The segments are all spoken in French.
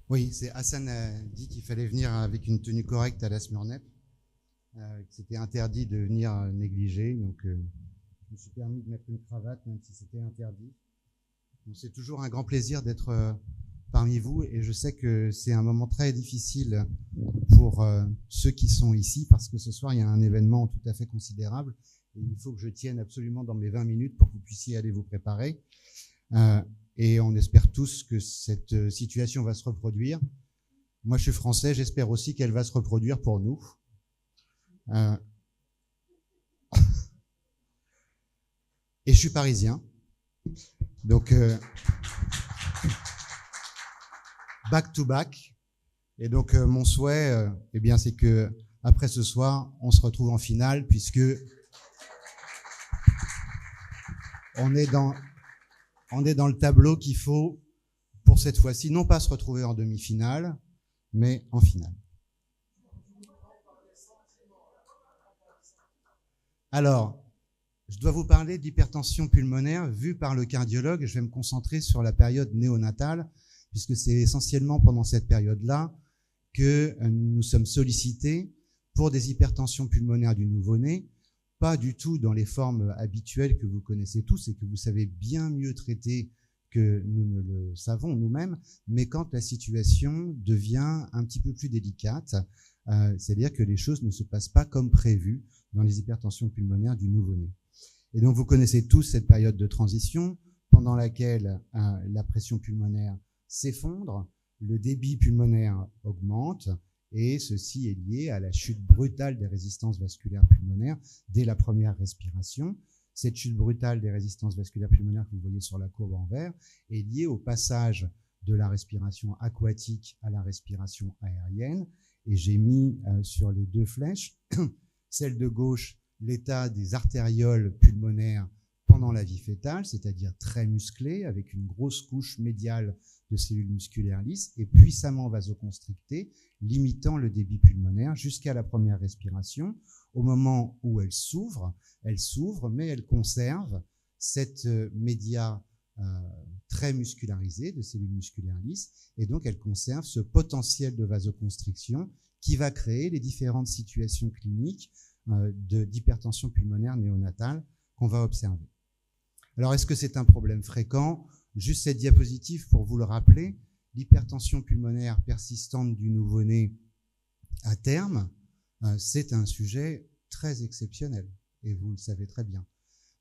Oui, c'est Hassan a dit qu'il fallait venir avec une tenue correcte à la Smurnep, que c'était interdit de venir négligé, donc je me suis permis de mettre une cravate, même si c'était interdit. Donc, c'est toujours un grand plaisir d'être parmi vous, et je sais que c'est un moment très difficile pour ceux qui sont ici, parce que ce soir, il y a un événement tout à fait considérable, et il faut que je tienne absolument dans mes 20 minutes pour que vous puissiez aller vous préparer. Et on espère tous que cette situation va se reproduire. Moi, je suis français, j'espère aussi qu'elle va se reproduire pour nous. Et je suis parisien. Donc, back to back. Et donc, mon souhait, eh bien, c'est que après ce soir, on se retrouve en finale, puisque on est dans le tableau qu'il faut pour cette fois-ci, non pas se retrouver en demi-finale, mais en finale. Alors, je dois vous parler d'hypertension pulmonaire vue par le cardiologue. Je vais me concentrer sur la période néonatale, puisque c'est essentiellement pendant cette période-là que nous sommes sollicités pour des hypertensions pulmonaires du nouveau-né, pas du tout dans les formes habituelles que vous connaissez tous et que vous savez bien mieux traiter que nous ne le savons nous-mêmes, mais quand la situation devient un petit peu plus délicate, c'est-à-dire que les choses ne se passent pas comme prévu dans les hypertensions pulmonaires du nouveau-né. Et donc, vous connaissez tous cette période de transition pendant laquelle la pression pulmonaire s'effondre, le débit pulmonaire augmente, et ceci est lié à la chute brutale des résistances vasculaires pulmonaires dès la première respiration. Cette chute brutale des résistances vasculaires pulmonaires que vous voyez sur la courbe en vert est liée au passage de la respiration aquatique à la respiration aérienne. Et j'ai mis sur les deux flèches, celle de gauche, l'état des artérioles pulmonaires pendant la vie fœtale, c'est-à-dire très musclées, avec une grosse couche médiale de cellules musculaires lisses et puissamment vasoconstrictées, limitant le débit pulmonaire jusqu'à la première respiration. Au moment où elle s'ouvre, mais elle conserve cette média très muscularisée de cellules musculaires lisses, et donc elle conserve ce potentiel de vasoconstriction qui va créer les différentes situations cliniques d'hypertension pulmonaire néonatale qu'on va observer. Alors, est-ce que c'est un problème fréquent? Juste cette diapositive pour vous le rappeler, l'hypertension pulmonaire persistante du nouveau-né à terme, c'est un sujet très exceptionnel, et vous le savez très bien.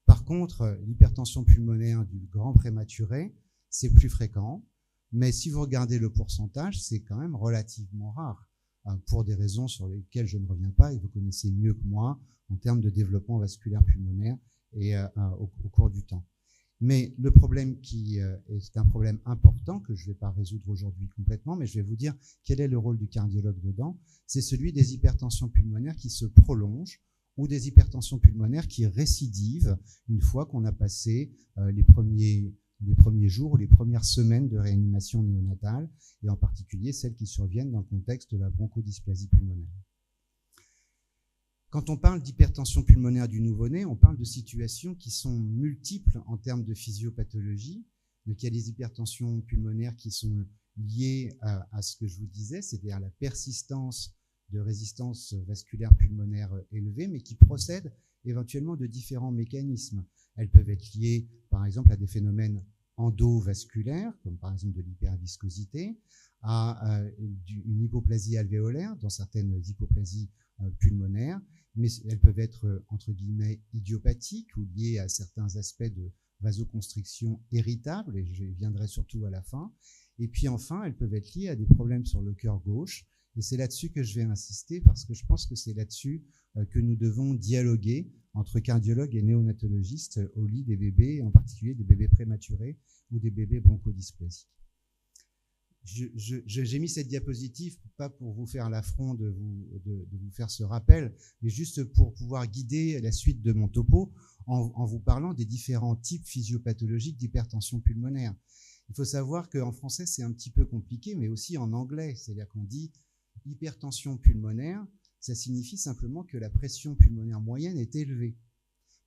Par contre, l'hypertension pulmonaire du grand prématuré, c'est plus fréquent, mais si vous regardez le pourcentage, c'est quand même relativement rare, pour des raisons sur lesquelles je ne reviens pas, et vous connaissez mieux que moi en termes de développement vasculaire pulmonaire et au cours du temps. Mais le problème qui est un problème important que je ne vais pas résoudre aujourd'hui complètement, mais je vais vous dire quel est le rôle du cardiologue dedans, c'est celui des hypertensions pulmonaires qui se prolongent ou des hypertensions pulmonaires qui récidivent une fois qu'on a passé les premiers jours ou les premières semaines de réanimation néonatale, et en particulier celles qui surviennent dans le contexte de la bronchodysplasie pulmonaire. Quand on parle d'hypertension pulmonaire du nouveau-né, on parle de situations qui sont multiples en termes de physiopathologie. Donc, il y a des hypertensions pulmonaires qui sont liées à ce que je vous disais, c'est-à-dire la persistance de résistance vasculaire pulmonaire élevée, mais qui procèdent éventuellement de différents mécanismes. Elles peuvent être liées, par exemple, à des phénomènes endovasculaires, comme par exemple de l'hyperviscosité, à une hypoplasie alvéolaire, dans certaines hypoplasies pulmonaires, mais elles peuvent être, entre guillemets, idiopathiques ou liées à certains aspects de vasoconstriction irritable, et je viendrai surtout à la fin. Et puis enfin, elles peuvent être liées à des problèmes sur le cœur gauche, et c'est là-dessus que je vais insister, parce que je pense que c'est là-dessus que nous devons dialoguer entre cardiologues et néonatologistes au lit des bébés, en particulier des bébés prématurés ou des bébés bronchodysplasiques. J'ai mis cette diapositive, pas pour vous faire l'affront de vous faire ce rappel, mais juste pour pouvoir guider la suite de mon topo en vous parlant des différents types physiopathologiques d'hypertension pulmonaire. Il faut savoir qu'en français, c'est un petit peu compliqué, mais aussi en anglais. C'est-à-dire qu'on dit hypertension pulmonaire, ça signifie simplement que la pression pulmonaire moyenne est élevée.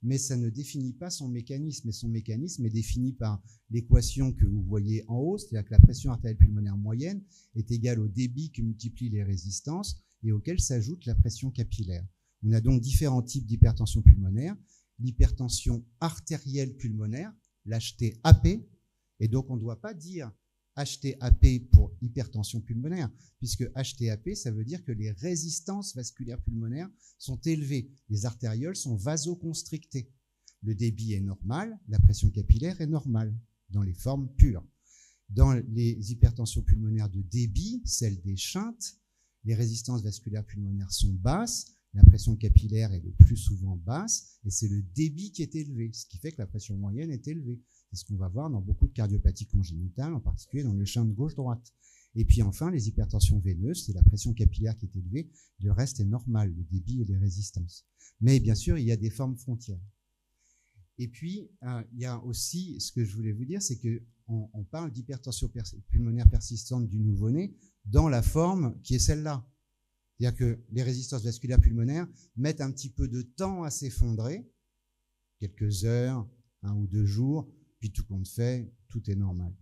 mais ça ne définit pas son mécanisme. Et son mécanisme est défini par l'équation que vous voyez en haut, c'est-à-dire que la pression artérielle pulmonaire moyenne est égale au débit que multiplie les résistances et auquel s'ajoute la pression capillaire. On a donc différents types d'hypertension pulmonaire. L'hypertension artérielle pulmonaire, l'HTAP, et donc on ne doit pas dire HTAP pour hypertension pulmonaire, puisque HTAP, ça veut dire que les résistances vasculaires pulmonaires sont élevées, les artérioles sont vasoconstrictées. Le débit est normal, la pression capillaire est normale, dans les formes pures. Dans les hypertensions pulmonaires de débit, celles des shunts, les résistances vasculaires pulmonaires sont basses, la pression capillaire est le plus souvent basse, et c'est le débit qui est élevé, ce qui fait que la pression moyenne est élevée. C'est ce qu'on va voir dans beaucoup de cardiopathies congénitales, en particulier dans les shunts gauche-droite. Et puis enfin, les hypertensions veineuses, c'est la pression capillaire qui est élevée, le reste est normal, le débit et les résistances. Mais bien sûr, il y a des formes frontières. Et puis, il y a aussi, ce que je voulais vous dire, c'est qu'on parle d'hypertension pulmonaire persistante du nouveau-né dans la forme qui est celle-là. C'est-à-dire que les résistances vasculaires pulmonaires mettent un petit peu de temps à s'effondrer, quelques heures, 1 ou 2 jours, puis tout compte fait, tout est normal.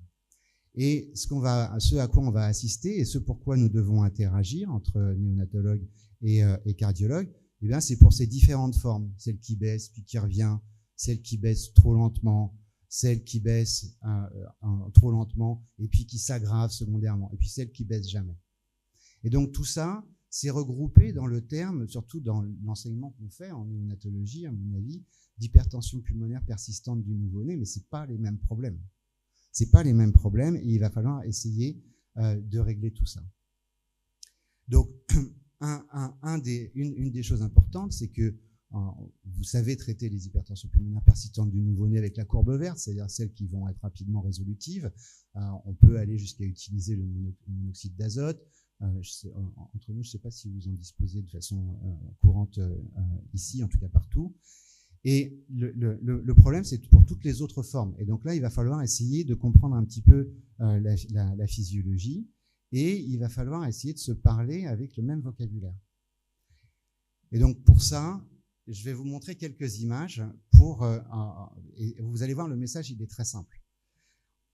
Et ce à quoi on va assister, et ce pourquoi nous devons interagir entre néonatologue et cardiologue, eh bien, c'est pour ces différentes formes, celle qui baisse puis qui revient, celle qui baisse trop lentement, celle qui baisse trop lentement et puis qui s'aggrave secondairement, et puis celle qui baisse jamais. Et donc tout ça, c'est regroupé dans le terme, surtout dans l'enseignement qu'on fait en néonatologie, à mon avis, d'hypertension pulmonaire persistante du nouveau-né, mais ce n'est pas les mêmes problèmes. Ce n'est pas les mêmes problèmes et il va falloir essayer de régler tout ça. Donc, une des choses importantes, c'est que vous savez traiter les hypertensions pulmonaires persistantes du nouveau-né avec la courbe verte, c'est-à-dire celles qui vont être rapidement résolutives. On peut aller jusqu'à utiliser le monoxyde d'azote. Entre nous, je ne sais pas si vous en disposez de façon courante ici, en tout cas partout. Et le problème, c'est pour toutes les autres formes. Et donc là, il va falloir essayer de comprendre un petit peu la physiologie et il va falloir essayer de se parler avec le même vocabulaire. Et donc pour ça, je vais vous montrer quelques images et vous allez voir, le message, il est très simple.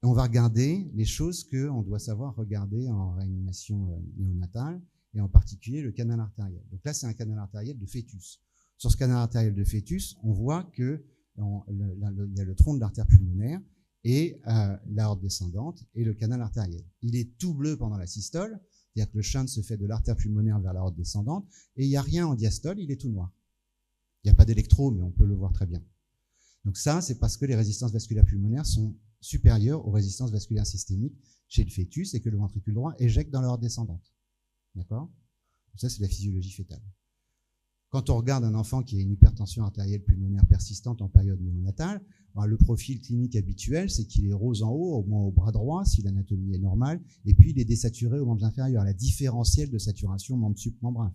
On va regarder les choses qu'on doit savoir regarder en réanimation néonatale, et en particulier le canal artériel. Donc là, c'est un canal artériel de fœtus. Sur ce canal artériel de fœtus, on voit qu'il y a le tronc de l'artère pulmonaire et l'aorte descendante et le canal artériel. Il est tout bleu pendant la systole, c'est-à-dire que le shunt se fait de l'artère pulmonaire vers l'aorte descendante, et il n'y a rien en diastole, il est tout noir. Il n'y a pas d'électro, mais on peut le voir très bien. Donc ça, c'est parce que les résistances vasculaires pulmonaires sont supérieures aux résistances vasculaires systémiques chez le fœtus et que le ventricule droit éjecte dans l'aorte descendante. D'accord ? Ça, c'est la physiologie fœtale. Quand on regarde un enfant qui a une hypertension artérielle pulmonaire persistante en période néonatale, le profil clinique habituel, c'est qu'il est rose en haut, au moins au bras droit, si l'anatomie est normale, et puis il est désaturé aux membres inférieurs, la différentielle de saturation membre sup, membre inf.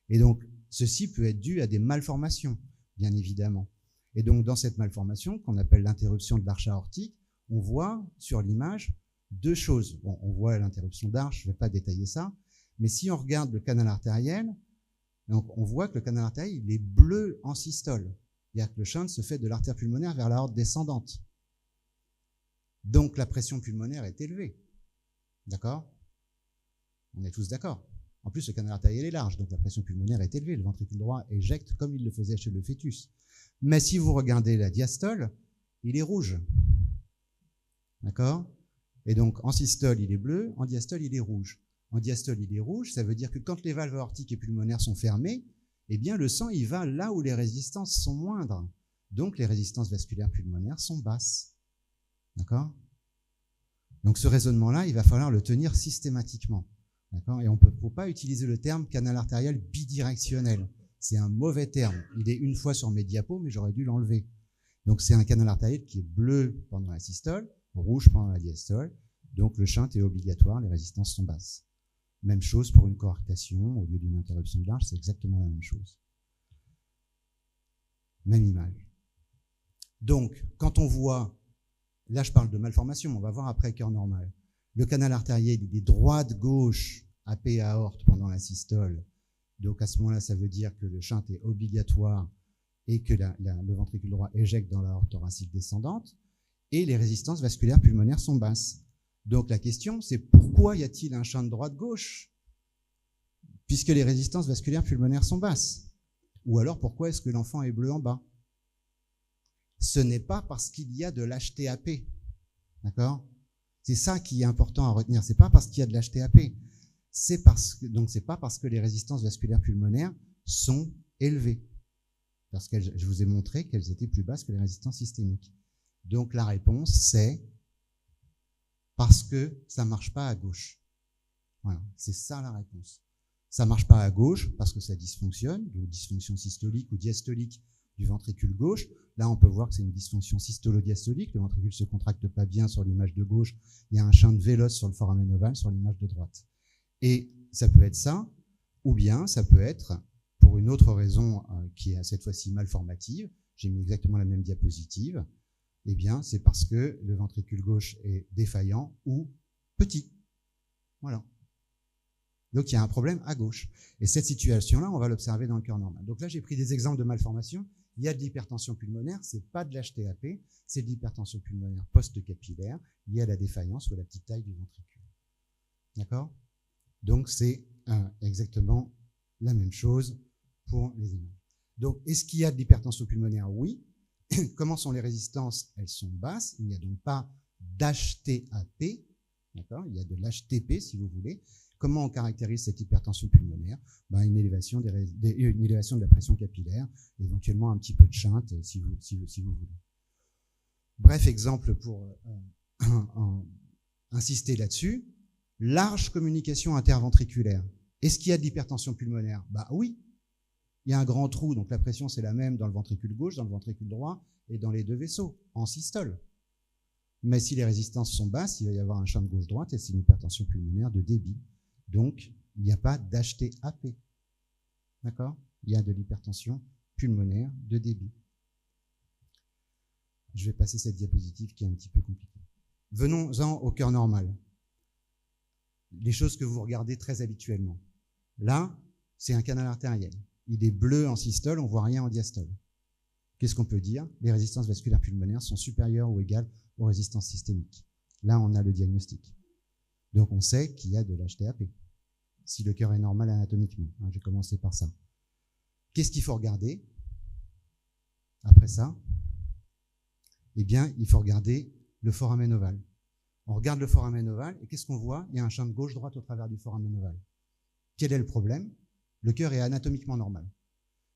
Et donc, ceci peut être dû à des malformations, bien évidemment. Et donc, dans cette malformation, qu'on appelle l'interruption de l'arche aortique, on voit sur l'image 2 choses. Bon, on voit l'interruption d'arche, je ne vais pas détailler ça, mais si on regarde le canal artériel, donc on voit que le canal artériel, il est bleu en systole. C'est-à-dire que le shunt se fait de l'artère pulmonaire vers l'aorte descendante. Donc la pression pulmonaire est élevée. D'accord ? On est tous d'accord. En plus, le canal artériel est large, donc la pression pulmonaire est élevée. Le ventricule droit éjecte comme il le faisait chez le fœtus. Mais si vous regardez la diastole, il est rouge. D'accord ? Et donc en systole, il est bleu, en diastole, il est rouge. En diastole, il est rouge, ça veut dire que quand les valves aortiques et pulmonaires sont fermées, eh bien le sang, il va là où les résistances sont moindres. Donc les résistances vasculaires pulmonaires sont basses. D'accord ? Donc ce raisonnement-là, il va falloir le tenir systématiquement. D'accord ? Et on ne peut pas utiliser le terme canal artériel bidirectionnel. C'est un mauvais terme. Il est une fois sur mes diapos, mais j'aurais dû l'enlever. Donc c'est un canal artériel qui est bleu pendant la systole, rouge pendant la diastole. Donc le shunt est obligatoire, les résistances sont basses. Même chose pour une coarctation, au lieu d'une interruption de l'arche, c'est exactement la même chose. Même image. Donc, quand on voit, là je parle de malformation, on va voir après cœur normal. Le canal artériel, il est droite-gauche, AP aorte pendant la systole. Donc à ce moment-là, ça veut dire que le shunt est obligatoire et que le ventricule droit éjecte dans l'aorte thoracique descendante, et les résistances vasculaires pulmonaires sont basses. Donc la question, c'est pourquoi y a-t-il un shunt droite-gauche, puisque les résistances vasculaires pulmonaires sont basses? Ou alors pourquoi est-ce que l'enfant est bleu en bas? Ce n'est pas parce qu'il y a de l'HTAP, d'accord? C'est ça qui est important à retenir. C'est pas parce qu'il y a de l'HTAP, c'est pas parce que les résistances vasculaires pulmonaires sont élevées, parce que je vous ai montré qu'elles étaient plus basses que les résistances systémiques. Donc la réponse, c'est parce que ça marche pas à gauche. Voilà, c'est ça la réponse. Ça marche pas à gauche parce que ça dysfonctionne, donc dysfonction systolique ou diastolique du ventricule gauche. Là, on peut voir que c'est une dysfonction systolo-diastolique. Le ventricule se contracte pas bien sur l'image de gauche. Il y a un shunt véloce sur le foramen ovale sur l'image de droite. Et ça peut être ça, ou bien ça peut être, pour une autre raison qui est cette fois-ci malformative, j'ai mis exactement la même diapositive, eh bien, c'est parce que le ventricule gauche est défaillant ou petit. Voilà. Donc, il y a un problème à gauche. Et cette situation-là, on va l'observer dans le cœur normal. Donc là, j'ai pris des exemples de malformations. Il y a de l'hypertension pulmonaire, c'est pas de l'HTAP, c'est de l'hypertension pulmonaire post-capillaire liée à la défaillance ou à la petite taille du ventricule. D'accord? Donc, c'est exactement la même chose pour les images. Donc, est-ce qu'il y a de l'hypertension pulmonaire? Oui. Comment sont les résistances? Elles sont basses. Il n'y a donc pas d'HTAP. D'accord? Il y a de l'HTP, si vous voulez. Comment on caractérise cette hypertension pulmonaire? Une élévation de la pression capillaire, éventuellement un petit peu de shunt, si vous voulez. Bref, exemple pour insister là-dessus. Large communication interventriculaire. Est-ce qu'il y a de l'hypertension pulmonaire? Oui. Il y a un grand trou, donc la pression c'est la même dans le ventricule gauche, dans le ventricule droit et dans les deux vaisseaux, en systole. Mais si les résistances sont basses, il va y avoir un shunt gauche-droite et c'est une hypertension pulmonaire de débit. Donc, il n'y a pas d'HTAP. D'accord? Il y a de l'hypertension pulmonaire de débit. Je vais passer cette diapositive qui est un petit peu compliquée. Venons-en au cœur normal. Les choses que vous regardez très habituellement. Là, c'est un canal artériel. Il est bleu en systole, on ne voit rien en diastole. Qu'est-ce qu'on peut dire? Les résistances vasculaires pulmonaires sont supérieures ou égales aux résistances systémiques. Là, on a le diagnostic. Donc, on sait qu'il y a de l'HTAP, si le cœur est normal anatomiquement. J'ai commencé par ça. Qu'est-ce qu'il faut regarder après ça? Eh bien, il faut regarder le foramen ovale. On regarde le foramen ovale, et qu'est-ce qu'on voit? Il y a un shunt gauche-droite au travers du foramen ovale. Quel est le problème? Le cœur est anatomiquement normal.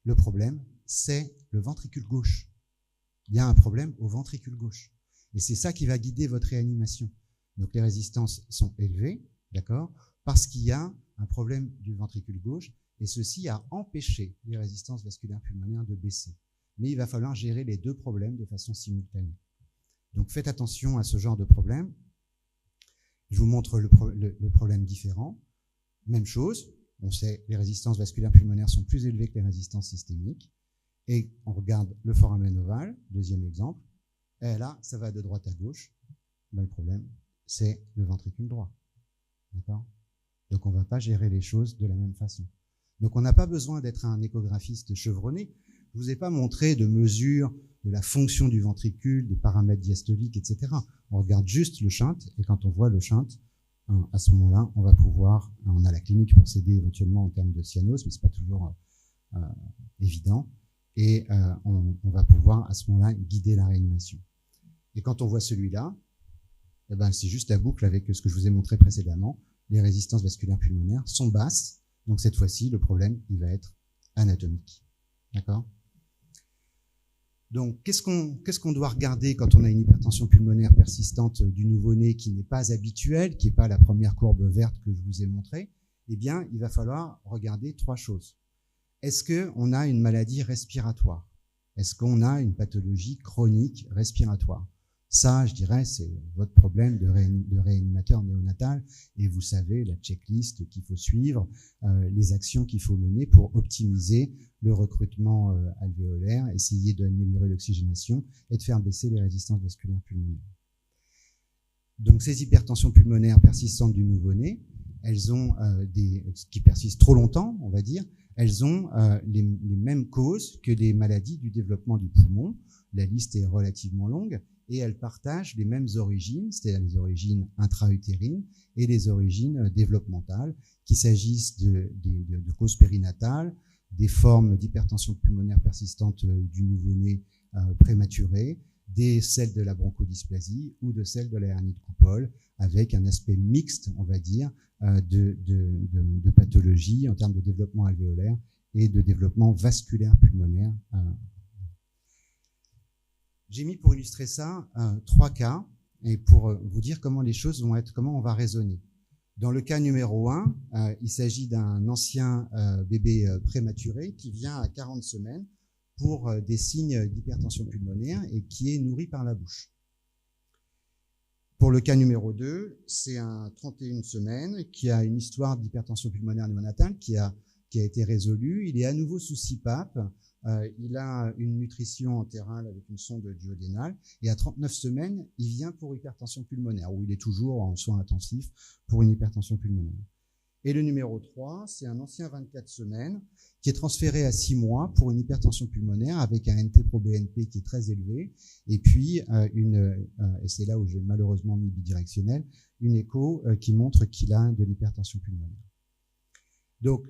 Le problème, c'est le ventricule gauche. Il y a un problème au ventricule gauche. Et c'est ça qui va guider votre réanimation. Donc les résistances sont élevées, d'accord, parce qu'il y a un problème du ventricule gauche, et ceci a empêché les résistances vasculaires pulmonaires de baisser. Mais il va falloir gérer les deux problèmes de façon simultanée. Donc faites attention à ce genre de problème. Je vous montre le problème différent. Même chose, on sait que les résistances vasculaires pulmonaires sont plus élevées que les résistances systémiques. Et on regarde le foramen ovale, deuxième exemple. Et là, ça va de droite à gauche. Le problème, c'est le ventricule droit. D'accord? Donc on ne va pas gérer les choses de la même façon. Donc on n'a pas besoin d'être un échographiste chevronné. Je ne vous ai pas montré de mesure de la fonction du ventricule, des paramètres diastoliques, etc. On regarde juste le shunt, et quand on voit le shunt, à ce moment-là, on va pouvoir, on a la clinique pour s'aider éventuellement en termes de cyanose, mais ce n'est pas toujours évident, et on va pouvoir à ce moment-là guider la réanimation. Et quand on voit celui-là, c'est juste la boucle avec ce que je vous ai montré précédemment. Les résistances vasculaires pulmonaires sont basses, donc cette fois-ci, le problème, il va être anatomique. D'accord? Donc, qu'est-ce qu'on doit regarder quand on a une hypertension pulmonaire persistante du nouveau-né qui n'est pas habituelle, qui n'est pas la première courbe verte que je vous ai montrée? Eh bien, il va falloir regarder trois choses. Est-ce qu'on a une maladie respiratoire? Est-ce qu'on a une pathologie chronique respiratoire? Ça, je dirais, c'est votre problème de réanimateur néonatal, et vous savez la checklist qu'il faut suivre, les actions qu'il faut mener pour optimiser le recrutement alvéolaire, essayer d'améliorer l'oxygénation et de faire baisser les résistances vasculaires pulmonaires. Donc ces hypertensions pulmonaires persistantes du nouveau-né, elles ont qui persistent trop longtemps, on va dire, elles ont les mêmes causes que les maladies du développement du poumon. La liste est relativement longue et elles partagent les mêmes origines, c'est-à-dire les origines intra-utérines et les origines développementales, qu'il s'agisse de causes périnatales, des formes d'hypertension pulmonaire persistante du nouveau-né prématuré, celles de la bronchodysplasie ou de celles de la hernie de coupole, avec un aspect mixte, on va dire, de pathologie en termes de développement alvéolaire et de développement vasculaire pulmonaire. J'ai mis pour illustrer ça 3 cas et pour vous dire comment les choses vont être, comment on va raisonner. Dans le cas numéro 1, il s'agit d'un ancien bébé prématuré qui vient à 40 semaines pour des signes d'hypertension pulmonaire et qui est nourri par la bouche. Pour le cas numéro 2, c'est un 31 semaines qui a une histoire d'hypertension pulmonaire néonatale qui a été résolue. Il est à nouveau sous CPAP. Il a une nutrition entérale avec une sonde duodénale et à 39 semaines, il vient pour hypertension pulmonaire, où il est toujours en soins intensifs pour une hypertension pulmonaire. Et le numéro 3, c'est un ancien 24 semaines qui est transféré à 6 mois pour une hypertension pulmonaire avec un NT-proBNP qui est très élevé et puis et c'est là où j'ai malheureusement mis bidirectionnel, une écho qui montre qu'il a de l'hypertension pulmonaire. Donc,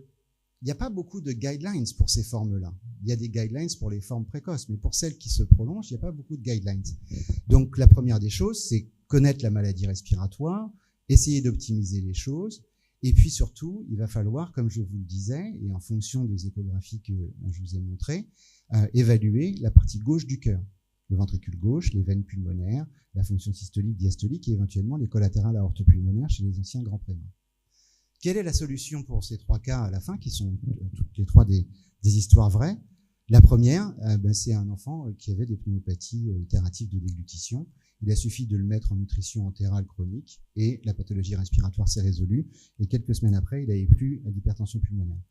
il n'y a pas beaucoup de guidelines pour ces formes-là. Il y a des guidelines pour les formes précoces, mais pour celles qui se prolongent, il n'y a pas beaucoup de guidelines. Donc, la première des choses, c'est connaître la maladie respiratoire, essayer d'optimiser les choses, et puis surtout, il va falloir, comme je vous le disais, et en fonction des échographies que je vous ai montrées, évaluer la partie gauche du cœur, le ventricule gauche, les veines pulmonaires, la fonction systolique, diastolique, et éventuellement les collatérales aortopulmonaires chez les anciens grands prémats. Quelle est la solution pour ces 3 cas à la fin, qui sont toutes les 3 des histoires vraies? La première, c'est un enfant qui avait des pneumopathies itératives de déglutition. Il a suffi de le mettre en nutrition entérale chronique et la pathologie respiratoire s'est résolue. Et quelques semaines après, il n'avait plus d'hypertension pulmonaire.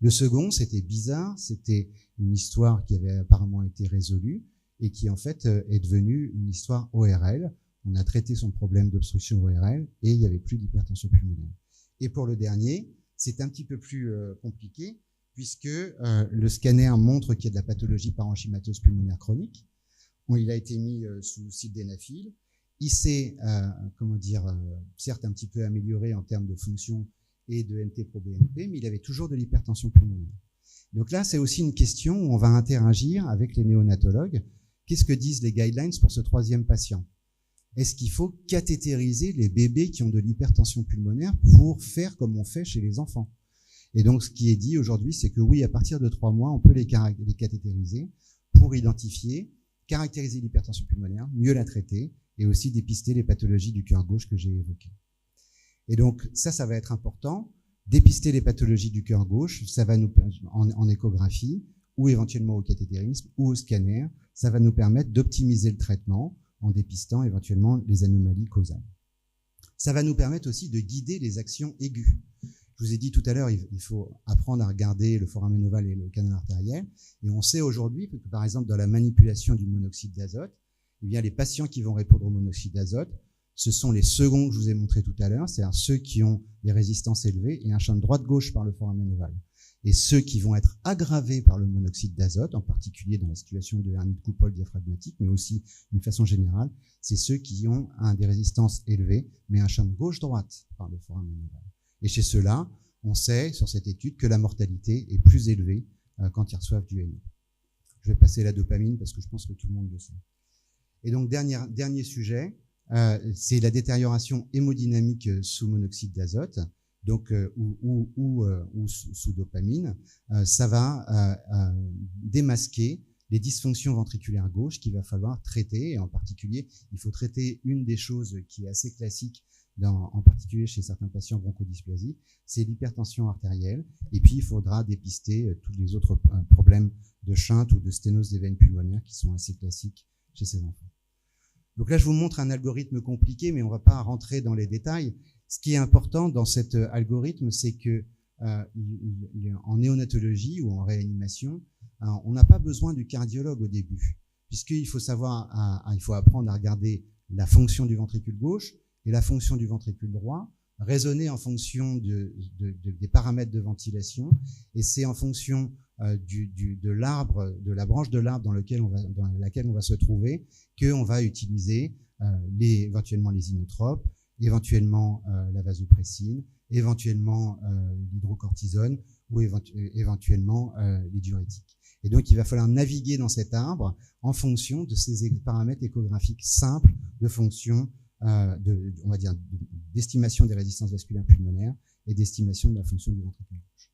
Le second, c'était bizarre, c'était une histoire qui avait apparemment été résolue et qui en fait est devenue une histoire ORL. On a traité son problème d'obstruction ORL et il n'y avait plus d'hypertension pulmonaire. Et pour le dernier, c'est un petit peu plus compliqué puisque le scanner montre qu'il y a de la pathologie parenchymateuse pulmonaire chronique. Il a été mis sous sildenafil. Il s'est, certes un petit peu amélioré en termes de fonction et de NT-proBNP, mais il avait toujours de l'hypertension pulmonaire. Donc là, c'est aussi une question où on va interagir avec les néonatologues. Qu'est-ce que disent les guidelines pour ce 3e patient? Est-ce qu'il faut cathétériser les bébés qui ont de l'hypertension pulmonaire pour faire comme on fait chez les enfants? Et donc, ce qui est dit aujourd'hui, c'est que oui, à partir de 3 mois, on peut les cathétériser pour identifier, caractériser l'hypertension pulmonaire, mieux la traiter et aussi dépister les pathologies du cœur gauche que j'ai évoquées. Et donc, ça va être important. Dépister les pathologies du cœur gauche, ça va nous en échographie ou éventuellement au cathétérisme ou au scanner, ça va nous permettre d'optimiser le traitement en dépistant éventuellement les anomalies causales. Ça va nous permettre aussi de guider les actions aiguës. Je vous ai dit tout à l'heure, il faut apprendre à regarder le foramen ovale et le canal artériel. Et on sait aujourd'hui que, par exemple, dans la manipulation du monoxyde d'azote, eh bien, les patients qui vont répondre au monoxyde d'azote, ce sont les seconds que je vous ai montrés tout à l'heure, c'est-à-dire ceux qui ont des résistances élevées et un champ de droite-gauche par le foramen ovale. Et ceux qui vont être aggravés par le monoxyde d'azote, en particulier dans la situation de hernie de coupole diaphragmatique, mais aussi d'une façon générale, c'est ceux qui ont des résistances élevées, mais un champ de gauche-droite par le foramen ovale. Et chez ceux-là, on sait, sur cette étude, que la mortalité est plus élevée quand ils reçoivent du NO. Je vais passer la dopamine parce que je pense que tout le monde le sait. Et donc, dernier sujet, c'est la détérioration hémodynamique sous monoxyde d'azote, donc ou sous dopamine. Ça va démasquer les dysfonctions ventriculaires gauches qu'il va falloir traiter. Et en particulier, il faut traiter une des choses qui est assez classique, en particulier chez certains patients bronchodysplasiques, c'est l'hypertension artérielle. Et puis, il faudra dépister tous les autres problèmes de shunt ou de sténose des veines pulmonaires qui sont assez classiques chez ces enfants. Donc là, je vous montre un algorithme compliqué, mais on ne va pas rentrer dans les détails. Ce qui est important dans cet algorithme, c'est que en néonatologie ou en réanimation, on n'a pas besoin du cardiologue au début, puisqu'il faut il faut apprendre à regarder la fonction du ventricule gauche et la fonction du ventricule droit raisonner en fonction des paramètres de ventilation, et c'est en fonction de l'arbre, de la branche de l'arbre dans laquelle on va se trouver, qu'on va utiliser éventuellement les inotropes, éventuellement la vasopressine, éventuellement l'hydrocortisone ou éventuellement les diurétiques. Et donc, il va falloir naviguer dans cet arbre en fonction de ces paramètres échographiques simples de fonction, on va dire, d'estimation des résistances vasculaires pulmonaires et d'estimation de la fonction du ventricule gauche.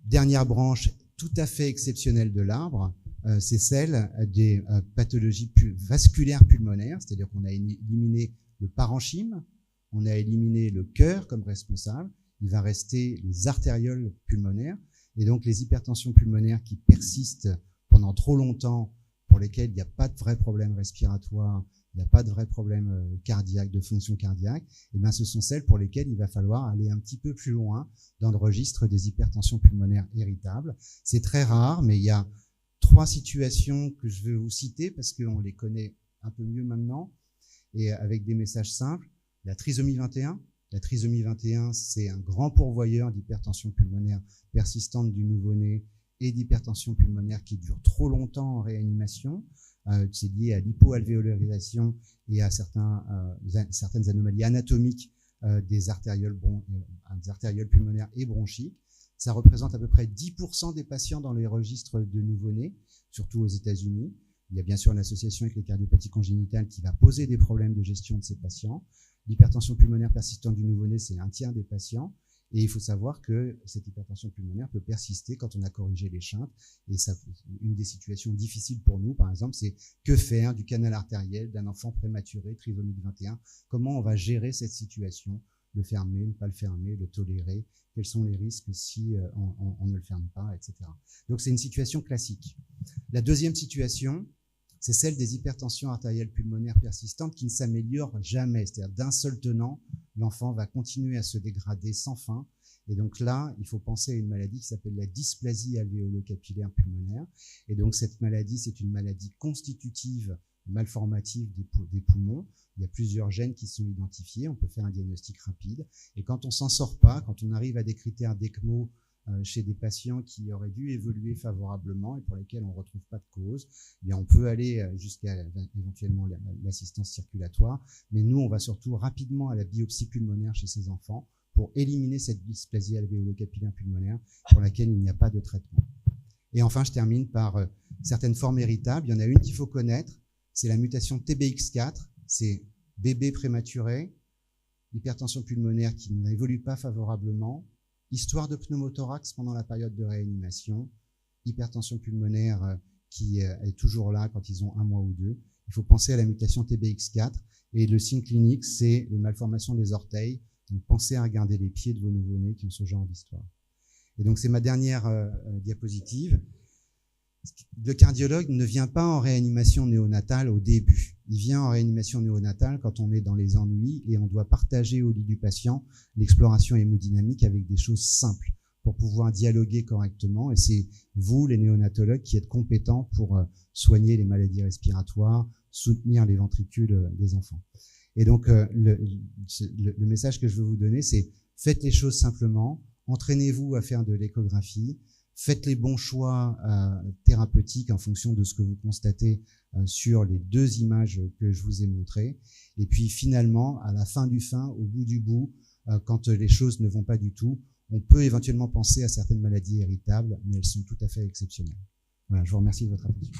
Dernière branche tout à fait exceptionnelle de l'arbre, c'est celle des pathologies vasculaires pulmonaires, c'est-à-dire qu'on a éliminé le parenchyme, on a éliminé le cœur comme responsable, il va rester les artérioles pulmonaires, et donc les hypertensions pulmonaires qui persistent pendant trop longtemps, pour lesquelles il n'y a pas de vrai problème respiratoire, il n'y a pas de vrai problème cardiaque, de fonction cardiaque, et bien ce sont celles pour lesquelles il va falloir aller un petit peu plus loin dans le registre des hypertensions pulmonaires héritables. C'est très rare, mais il y a 3 situations que je veux vous citer parce qu'on les connaît un peu mieux maintenant, et avec des messages simples. La trisomie 21. La trisomie 21, c'est un grand pourvoyeur d'hypertension pulmonaire persistante du nouveau-né et d'hypertension pulmonaire qui dure trop longtemps en réanimation. C'est lié à l'hypoalvéolarisation et à certaines anomalies anatomiques des artérioles pulmonaires et bronchiques. Ça représente à peu près 10% des patients dans les registres de nouveau-nés, surtout aux États-Unis. Il y a bien sûr l'association avec les cardiopathies congénitales qui va poser des problèmes de gestion de ces patients. L'hypertension pulmonaire persistante du nouveau-né, c'est 1/3 des patients. Et il faut savoir que cette hypertension pulmonaire peut persister quand on a corrigé les shunts. Et ça, une des situations difficiles pour nous, par exemple, c'est que faire du canal artériel d'un enfant prématuré, trisomique 21? Comment on va gérer cette situation? Le fermer, ne pas le fermer, le tolérer? Quels sont les risques si on ne le ferme pas, etc. Donc c'est une situation classique. La deuxième situation, c'est celle des hypertensions artérielles pulmonaires persistantes qui ne s'améliorent jamais. C'est-à-dire d'un seul tenant, l'enfant va continuer à se dégrader sans fin. Et donc là, il faut penser à une maladie qui s'appelle la dysplasie alvéolo-capillaire pulmonaire. Et donc cette maladie, c'est une maladie constitutive, malformative des poumons. Il y a plusieurs gènes qui sont identifiés. On peut faire un diagnostic rapide. Et quand on s'en sort pas, quand on arrive à des critères d'ECMO chez des patients qui auraient dû évoluer favorablement et pour lesquels on ne retrouve pas de cause, eh bien on peut aller jusqu'à éventuellement l'assistance circulatoire, mais nous on va surtout rapidement à la biopsie pulmonaire chez ces enfants pour éliminer cette dysplasie alvéolo-capillaire pulmonaire pour laquelle il n'y a pas de traitement. Et enfin, je termine par certaines formes héritables. Il y en a une qu'il faut connaître, c'est la mutation TBX4, c'est bébé prématuré, hypertension pulmonaire qui n'évolue pas favorablement, histoire de pneumothorax pendant la période de réanimation, hypertension pulmonaire qui est toujours là quand ils ont 1 mois ou 2. Il faut penser à la mutation TBX4 et le signe clinique, c'est les malformations des orteils. Donc pensez à regarder les pieds de vos nouveau-nés qui ont ce genre d'histoire. Et donc c'est ma dernière diapositive. Le cardiologue ne vient pas en réanimation néonatale au début. Il vient en réanimation néonatale quand on est dans les ennuis et on doit partager au lit du patient l'exploration hémodynamique avec des choses simples pour pouvoir dialoguer correctement. Et c'est vous, les néonatologues, qui êtes compétents pour soigner les maladies respiratoires, soutenir les ventricules des enfants. Et donc, le message que je veux vous donner, c'est faites les choses simplement, entraînez-vous à faire de l'échographie, faites les bons choix thérapeutiques en fonction de ce que vous constatez sur les 2 images que je vous ai montrées. Et puis finalement, à la fin du fin, au bout du bout, quand les choses ne vont pas du tout, on peut éventuellement penser à certaines maladies héritables, mais elles sont tout à fait exceptionnelles. Voilà, je vous remercie de votre attention.